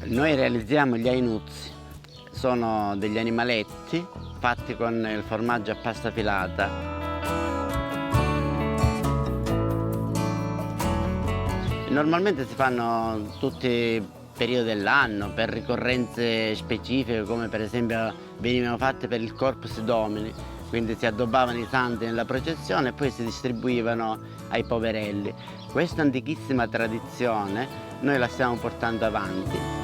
Noi realizziamo gli Ainuzzi, sono degli animaletti fatti con il formaggio a pasta filata. Normalmente si fanno tutti i periodi dell'anno per ricorrenze specifiche, come per esempio venivano fatte per il Corpus Domini, quindi si addobbavano i santi nella processione e poi si distribuivano ai poverelli. Questa antichissima tradizione noi la stiamo portando avanti,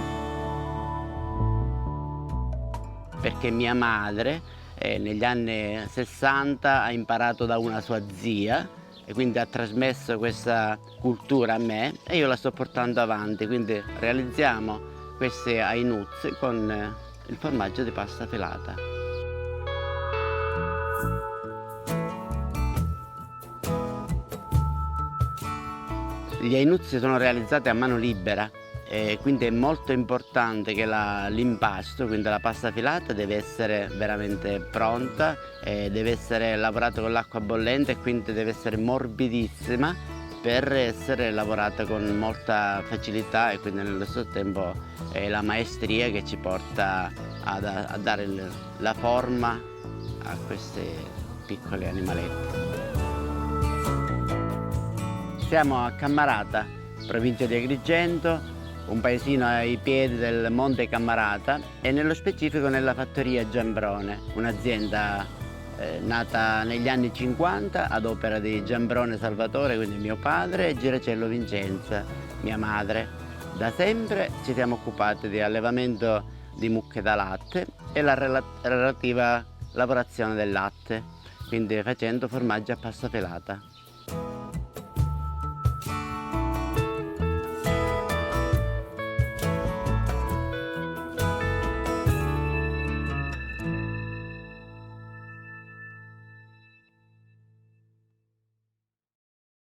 perché mia madre negli anni 60 ha imparato da una sua zia e quindi ha trasmesso questa cultura a me e io la sto portando avanti, quindi realizziamo questi Ainuzzi con il formaggio di pasta filata. Gli Ainuzzi sono realizzati a mano libera e quindi è molto importante che l'impasto, quindi la pasta filata, deve essere veramente pronta, deve essere lavorata con l'acqua bollente e quindi deve essere morbidissima per essere lavorata con molta facilità e quindi nello stesso tempo è la maestria che ci porta a dare la forma a questi piccoli animaletti. Siamo a Cammarata, provincia di Agrigento, un paesino ai piedi del Monte Cammarata e nello specifico nella fattoria Giambrone, un'azienda nata negli anni 50 ad opera di Giambrone Salvatore, quindi mio padre, e Giracello Vincenza, mia madre. Da sempre ci siamo occupati di allevamento di mucche da latte e la relativa lavorazione del latte, quindi facendo formaggi a pasta filata.